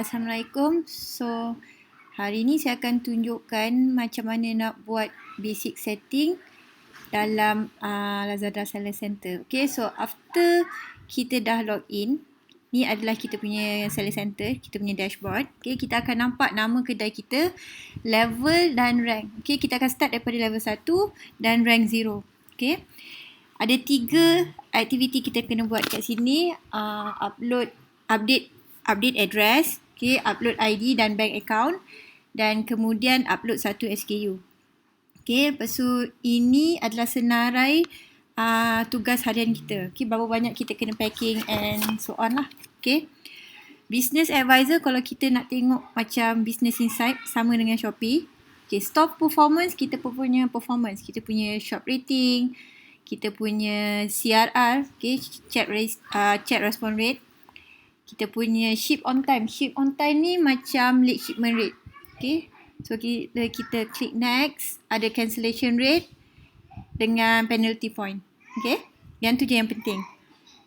Assalamualaikum. So, hari ni saya akan tunjukkan macam mana nak buat basic setting dalam Lazada Seller Center. Okay, so after kita dah log in, ni adalah kita punya Seller Center, kita punya dashboard. Okay, kita akan nampak nama kedai kita, level dan rank. Okay, kita akan start daripada level 1 dan rank 0. Okay, ada 3 aktiviti kita kena buat kat sini. Update address, okay, upload ID dan bank account, dan kemudian upload satu SKU. Okay, lepas tu ini adalah senarai tugas harian kita. Okay, berapa banyak kita kena packing and so on lah. Okay, business advisor kalau kita nak tengok macam business insight sama dengan Shopee. Okay, store performance, kita punya performance, kita punya shop rating, kita punya CRR, okay, chat response rate. Kita punya ship on time. Ship on time ni macam late shipment rate. Okay. So kita klik next. Ada cancellation rate dengan penalty point. Okay. Yang tu je yang penting.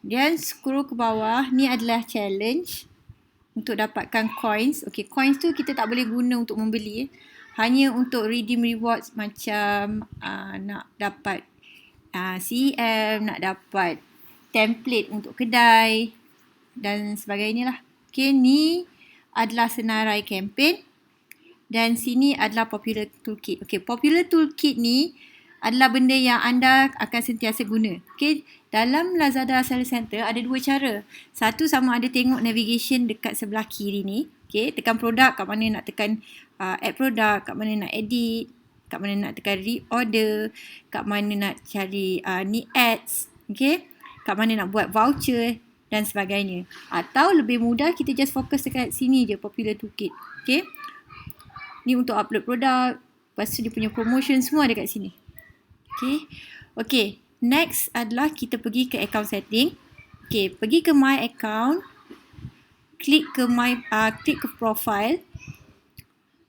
Dan scroll ke bawah. Ni adalah challenge untuk dapatkan coins. Okay. Coins tu kita tak boleh guna untuk membeli. Hanya untuk redeem rewards macam nak dapat CEM, nak dapat template untuk kedai dan sebagainya lah. Okay, ni adalah senarai campaign dan sini adalah popular toolkit. Okay, popular toolkit ni adalah benda yang anda akan sentiasa guna. Okay, dalam Lazada Seller Center ada 2 cara. Satu, sama ada tengok navigation dekat sebelah kiri ni. Okay, tekan produk, kat mana nak tekan add produk, kat mana nak edit, kat mana nak tekan reorder, kat mana nak cari ni ads. Okay, kat mana nak buat voucher dan sebagainya. Atau lebih mudah, kita just fokus dekat sini je, popular toolkit. Okay, ni untuk upload produk, lepas tu dia punya promotion semua ada kat sini. Okay, next adalah kita pergi ke account setting. Okay, pergi ke my account, klik ke profile.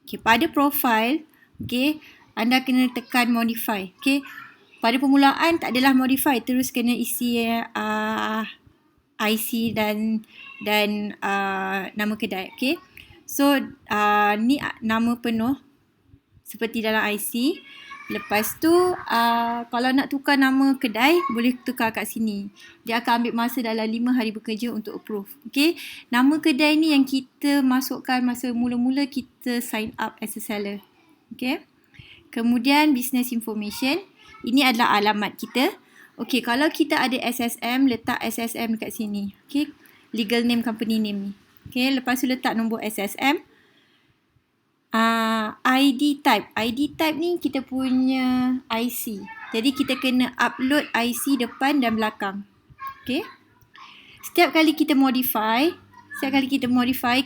Okay, pada profile, okay, anda kena tekan modify. Okay, pada permulaan tak adalah modify, terus kena isi IC dan nama kedai. Okay, so ni nama penuh seperti dalam IC. Lepas tu kalau nak tukar nama kedai, boleh tukar kat sini. Dia akan ambil masa dalam 5 hari bekerja untuk approve. Okay, nama kedai ni yang kita masukkan masa mula-mula kita sign up as a seller. Okay, kemudian business information, ini adalah alamat kita. Okay, kalau kita ada SSM, letak SSM dekat sini. Okay, legal name, company name ni. Okay, lepas tu letak nombor SSM. ID type. ID type ni kita punya IC. Jadi kita kena upload IC depan dan belakang. Okay, setiap kali kita modify,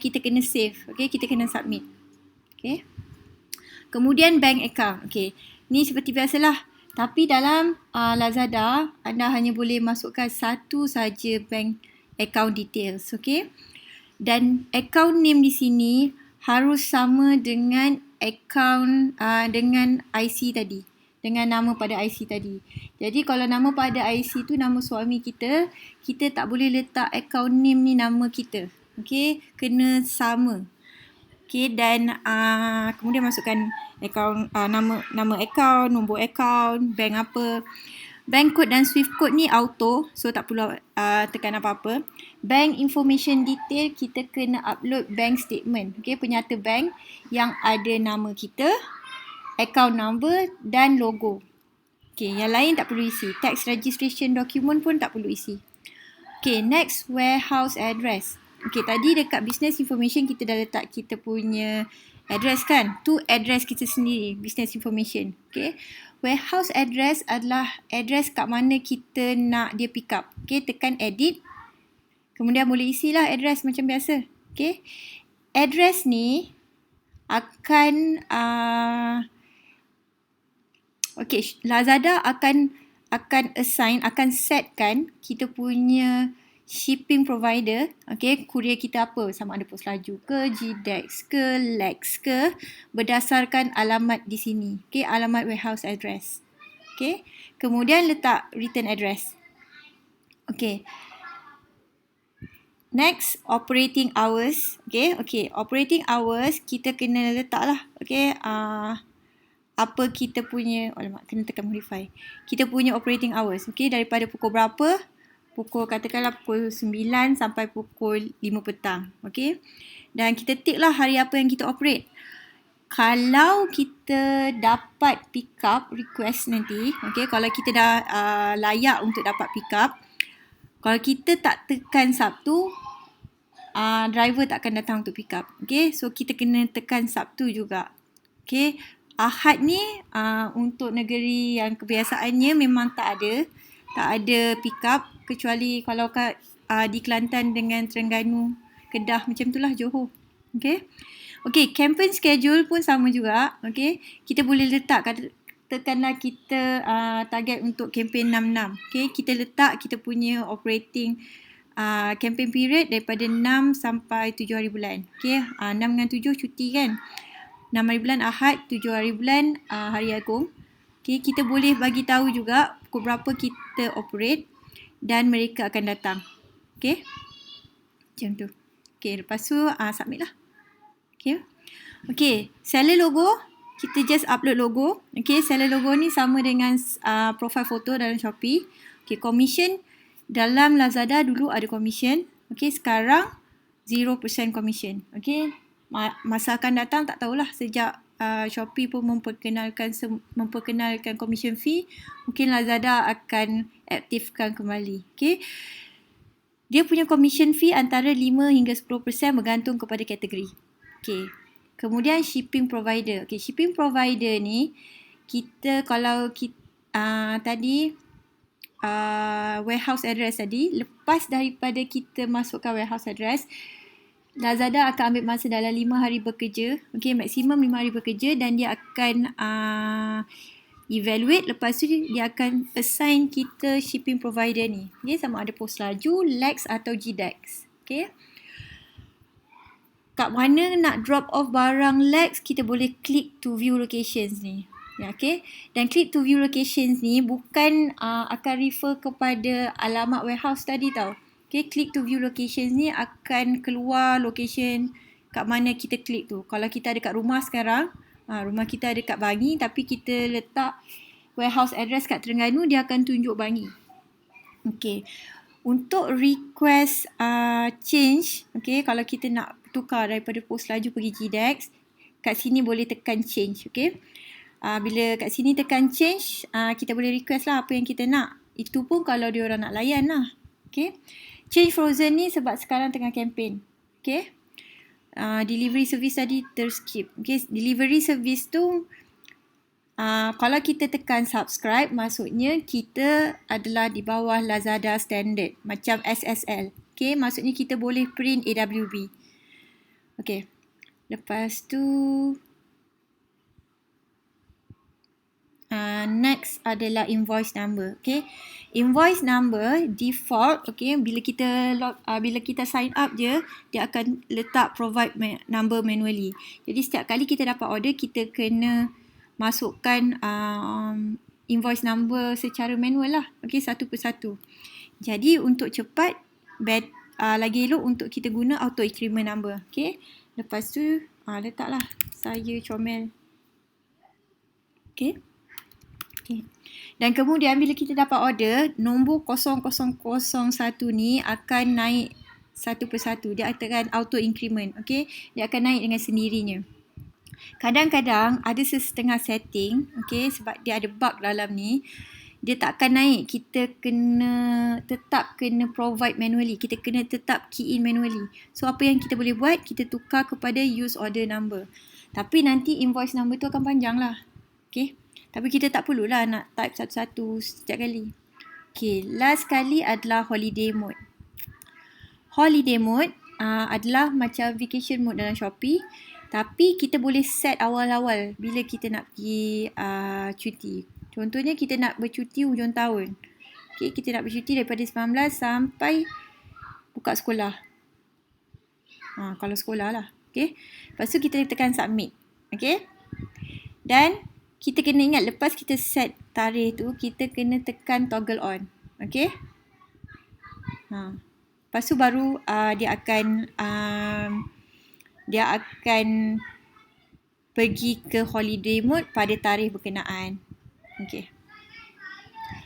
kita kena save. Okay, kita kena submit. Okay, kemudian bank account. Okay, ni seperti biasalah. Tapi dalam Lazada, anda hanya boleh masukkan satu saja bank account details. Okay, dan account name di sini harus sama dengan account dengan IC tadi, dengan nama pada IC tadi. Jadi kalau nama pada IC tu nama suami kita, kita tak boleh letak account name ni nama kita. Okay, kena sama. Okay, dan kemudian masukkan account, nama account, nombor account, bank apa. Bank code dan Swift code ni auto, so tak perlu tekan apa-apa. Bank information detail, kita kena upload bank statement. Okay, penyata bank yang ada nama kita, account number dan logo. Okay, yang lain tak perlu isi. Tax registration document pun tak perlu isi. Okay, next, warehouse address. Okay, tadi dekat business information kita dah letak kita punya address kan. Tu address kita sendiri, business information. Okay, warehouse address adalah address kat mana kita nak dia pick up. Okay, tekan edit. Kemudian boleh isilah address macam biasa. Okay, address ni akan Lazada akan setkan kita punya shipping provider. Okay, courier kita apa, sama ada Pos Laju ke, GDEX ke, Lex ke, berdasarkan alamat di sini. Okay, alamat warehouse address. Okay, kemudian letak return address. Okay, Next, operating hours. Okay, operating hours kita kena letak lah. Okay, apa kita punya, alamak, kena tekan modify. Kita punya operating hours. Okay, daripada pukul berapa? Katakanlah pukul 9 sampai pukul 5 petang. Okay, dan kita tick lah hari apa yang kita operate. Kalau kita dapat pick up request nanti, okay, kalau kita dah layak untuk dapat pick up, kalau kita tak tekan Sabtu, driver tak akan datang untuk pick up. Okay, so kita kena tekan Sabtu juga. Okay, Ahad ni untuk negeri yang kebiasaannya memang tak ada pick up, kecuali kalau di Kelantan dengan Terengganu, Kedah, macam itulah Johor. Okay, campaign schedule pun sama juga. Okay, kita boleh letak, tekanlah kita target untuk campaign 6-6. Okay, kita letak kita punya operating campaign period daripada 6 sampai 7 hari bulan. Okay, 6 dengan 7 cuti kan. 6 hari bulan Ahad, 7 hari bulan Hari Agung. Okay, kita boleh bagi tahu juga pukul berapa kita operate dan mereka akan datang. Okay, macam tu. Okay, lepas tu submit lah. Okay, seller logo, kita just upload logo. Okay, seller logo ni sama dengan profile foto dalam Shopee. Okay, commission, dalam Lazada dulu ada commission. Okay, sekarang 0% commission. Okay, masa akan datang tak tahulah, sejak Shopee pun memperkenalkan commission fee, mungkin Lazada akan aktifkan kembali. Okay, dia punya commission fee antara 5 hingga 10% bergantung kepada kategori. Okay, kemudian shipping provider. Okay, shipping provider ni kita kalau tadi warehouse address tadi, lepas daripada kita masukkan warehouse address, Lazada akan ambil masa dalam 5 hari bekerja. Okay, maksimum 5 hari bekerja, dan dia akan evaluate. Lepas tu dia akan assign kita shipping provider ni. Okay, sama ada Post Laju, Lex atau GDEX. Okay, kat mana nak drop off barang Lex, kita boleh click to view locations ni. Ya, okay. Dan click to view locations ni bukan akan refer kepada alamat warehouse tadi tau. Okay, click to view locations ni akan keluar location kat mana kita klik tu. Kalau kita ada kat rumah sekarang, rumah kita ada kat Bangi, tapi kita letak warehouse address kat Terengganu, dia akan tunjuk Bangi. Okay, untuk request change, okay, kalau kita nak tukar daripada Post Laju pergi GDEX, kat sini boleh tekan change. Okay, bila kat sini tekan change, kita boleh request lah apa yang kita nak. Itu pun kalau dia orang nak layan lah. Okay, change frozen ni sebab sekarang tengah campaign. Okay, delivery service tadi terskip. Okay, delivery service tu kalau kita tekan subscribe, maksudnya kita adalah di bawah Lazada standard, macam SSL. Okay, maksudnya kita boleh print AWB. Okay, lepas tu next adalah invoice number. Okay, invoice number default. Okay, bila kita sign up je, dia akan letak provide number manually. Jadi setiap kali kita dapat order, kita kena masukkan invoice number secara manual lah. Okay, satu persatu. Jadi untuk cepat, lagi elok untuk kita guna auto increment number. Okay, lepas tu letaklah saya comel. Okay. Dan kemudian bila kita dapat order, nombor 0001 ni akan naik satu persatu. Dia akan auto increment. Okay, dia akan naik dengan sendirinya. Kadang-kadang ada setengah setting, okay, sebab dia ada bug dalam ni, dia tak akan naik. Kita tetap kena provide manually. Kita kena tetap key in manually. So apa yang kita boleh buat, kita tukar kepada use order number. Tapi nanti invoice number tu akan panjang lah. Okay, tapi kita tak perlulah nak type satu-satu setiap kali. Okay, last kali adalah holiday mode. Holiday mode adalah macam vacation mode dalam Shopee, tapi kita boleh set awal-awal bila kita nak pergi cuti. Contohnya kita nak bercuti hujung tahun. Okay, kita nak bercuti daripada 19 sampai buka sekolah. Kalau sekolah lah. Okay, lepas tu kita tekan submit. Okay, dan kita kena ingat, lepas kita set tarikh tu, kita kena tekan toggle on. Okay. Lepas Lepas tu baru dia akan pergi ke holiday mode pada tarikh berkenaan. Okay.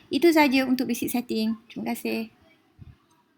Itu saja untuk basic setting. Terima kasih.